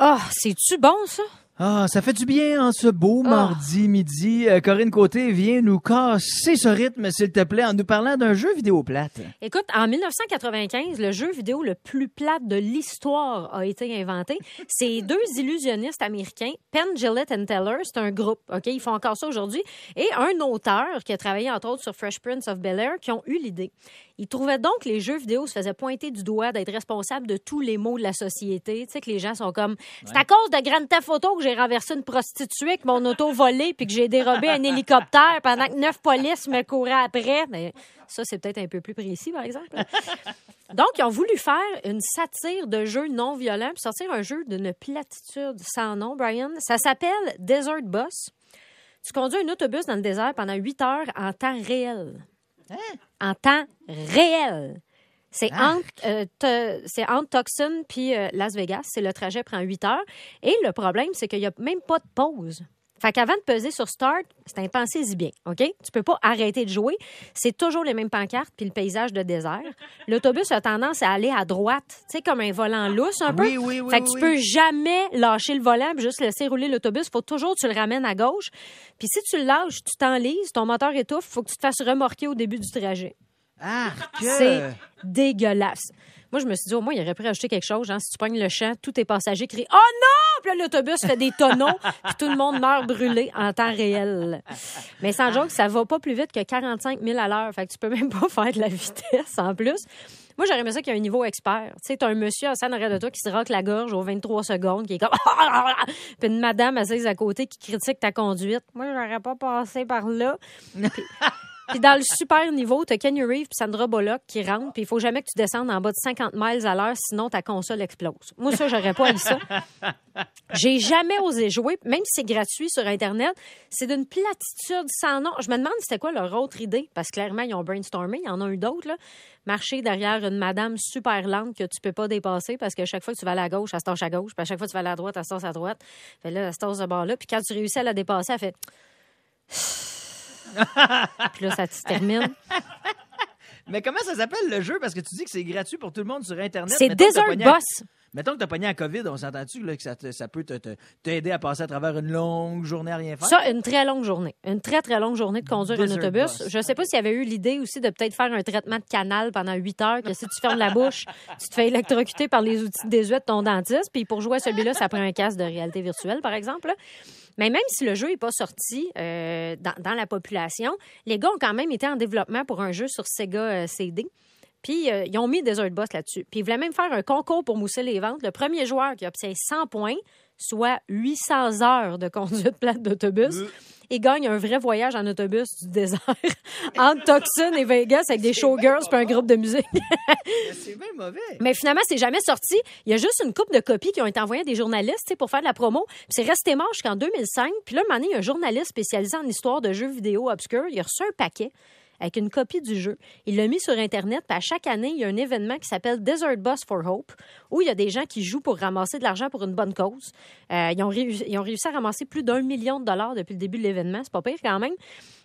Ah, c'est-tu bon, ça? Ah, ça fait du bien en ce beau mardi midi. Corinne Côté, viens nous casser ce rythme, s'il te plaît, en nous parlant d'un jeu vidéo plate. Écoute, en 1995, le jeu vidéo le plus plate de l'histoire a été inventé. C'est deux illusionnistes américains, Penn, Jillette and Teller. C'est un groupe, OK? Ils font encore ça aujourd'hui. Et un auteur qui a travaillé, entre autres, sur Fresh Prince of Bel-Air, qui ont eu l'idée. Ils trouvaient donc que les jeux vidéo se faisaient pointer du doigt d'être responsables de tous les maux de la société. Tu sais, que les gens sont comme, c'est à cause de Grand Theft Auto que j'ai renversé une prostituée avec mon auto volé puis que j'ai dérobé un hélicoptère pendant que 9 polices me couraient après. Mais ça, c'est peut-être un peu plus précis, par exemple. Donc, ils ont voulu faire une satire de jeux non violents puis sortir un jeu d'une platitude sans nom, Brian. Ça s'appelle Desert Bus. Tu conduis un autobus dans le désert pendant 8 heures en temps réel. En temps réel. C'est entre Tucson puis Las Vegas. C'est le trajet prend 8 heures. Et le problème, c'est qu'il n'y a même pas de pause. Fait qu'avant de peser sur Start, c'est pensez-y bien, OK? Tu peux pas arrêter de jouer. C'est toujours les mêmes pancartes puis le paysage de désert. L'autobus a tendance à aller à droite, tu sais, comme un volant lousse un peu. Oui. Fait que tu peux jamais lâcher le volant puis juste laisser rouler l'autobus. Faut toujours que tu le ramènes à gauche. Puis si tu le lâches, tu t'enlises, ton moteur étouffe, faut que tu te fasses remorquer au début du trajet. C'est dégueulasse. Moi, je me suis dit, au moins, il aurait pu rajouter quelque chose. Hein? Si tu pognes le champ, tous tes passagers crient « Oh non! » Puis là, l'autobus fait des tonneaux, puis tout le monde meurt brûlé en temps réel. Mais sans joke, ça va pas plus vite que 45 000 à l'heure. Fait que tu peux même pas faire de la vitesse en plus. Moi, j'aurais aimé ça qu'il y ait un niveau expert. Tu sais, t'as un monsieur assis en arrière de toi qui se roque la gorge aux 23 secondes, qui est comme « Puis une madame assise à côté qui critique ta conduite. Moi, j'aurais pas passé par là. » Puis dans le super niveau, t'as Keanu Reeves et Sandra Bullock qui rentrent, puis il faut jamais que tu descendes en bas de 50 miles à l'heure, sinon ta console explose. Moi, ça, j'aurais pas eu ça. J'ai jamais osé jouer, même si c'est gratuit sur Internet. C'est d'une platitude sans nom. Je me demande c'était quoi leur autre idée, parce que clairement, ils ont brainstormé. Il y en a eu d'autres, là. Marcher derrière une madame super lente que tu peux pas dépasser, parce que chaque fois que tu vas aller à gauche, elle se tasse à gauche, puis à chaque fois que tu vas aller à droite, elle se tasse à droite. Fait là, elle se tasse de bord là, puis quand tu réussis à la dépasser, elle fait... Puis là, ça se termine. Mais comment ça s'appelle le jeu? Parce que tu dis que c'est gratuit pour tout le monde sur Internet. C'est Desert Bus. Mettons que tu as pogné à COVID, on s'entend-tu là, que ça peut t'aider à passer à travers une longue journée à rien faire? Ça, une très longue journée. Une très, très longue journée de conduire un autobus. Je ne sais pas s'il y avait eu l'idée aussi de peut-être faire un traitement de canal pendant 8 heures, que si tu fermes la bouche, tu te fais électrocuter par les outils désuets de ton dentiste. Puis pour jouer à celui-là, ça prend un casque de réalité virtuelle, par exemple. Là. Mais même si le jeu n'est pas sorti dans la population, les gars ont quand même été en développement pour un jeu sur Sega CD. Puis, ils ont mis Desert Bus là-dessus. Puis, ils voulaient même faire un concours pour mousser les ventes. Le premier joueur qui obtient 100 points, soit 800 heures de conduite plate d'autobus, il gagne un vrai voyage en autobus du désert entre Tucson et Vegas avec des showgirls puis un groupe de musique. C'est bien mauvais. Mais finalement, c'est jamais sorti. Il y a juste une couple de copies qui ont été envoyées à des journalistes pour faire de la promo. Puis c'est resté mort jusqu'en 2005. Puis là, un moment donné, il y a un journaliste spécialisé en histoire de jeux vidéo obscurs. Il a reçu un paquet avec une copie du jeu. Il l'a mis sur Internet, puis à chaque année, il y a un événement qui s'appelle Desert Bus for Hope, où il y a des gens qui jouent pour ramasser de l'argent pour une bonne cause. Ils ont réussi à ramasser plus d'1 million de dollars depuis le début de l'événement. C'est pas pire quand même.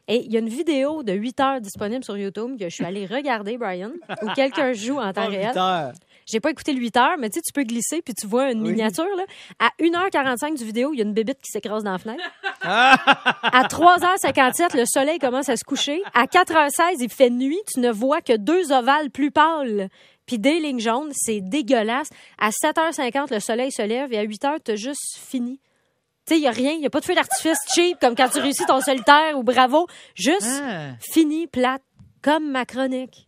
Et il y a une vidéo de 8 heures disponible sur YouTube que je suis allée regarder, Brian, où quelqu'un joue en temps réel. 8 heures. J'ai pas écouté le 8 heures, mais tu sais, tu peux glisser puis tu vois une miniature. Là. À 1h45 du vidéo, il y a une bébite qui s'écrase dans la fenêtre. À 3h57, le soleil commence à se coucher. À 4h16, il fait nuit. Tu ne vois que 2 ovales plus pâles puis des lignes jaunes. C'est dégueulasse. À 7h50, le soleil se lève et à 8h, t'as juste fini. Tu sais, il n'y a rien. Il n'y a pas de feu d'artifice cheap comme quand tu réussis ton solitaire ou bravo. Juste fini, plate, comme ma chronique.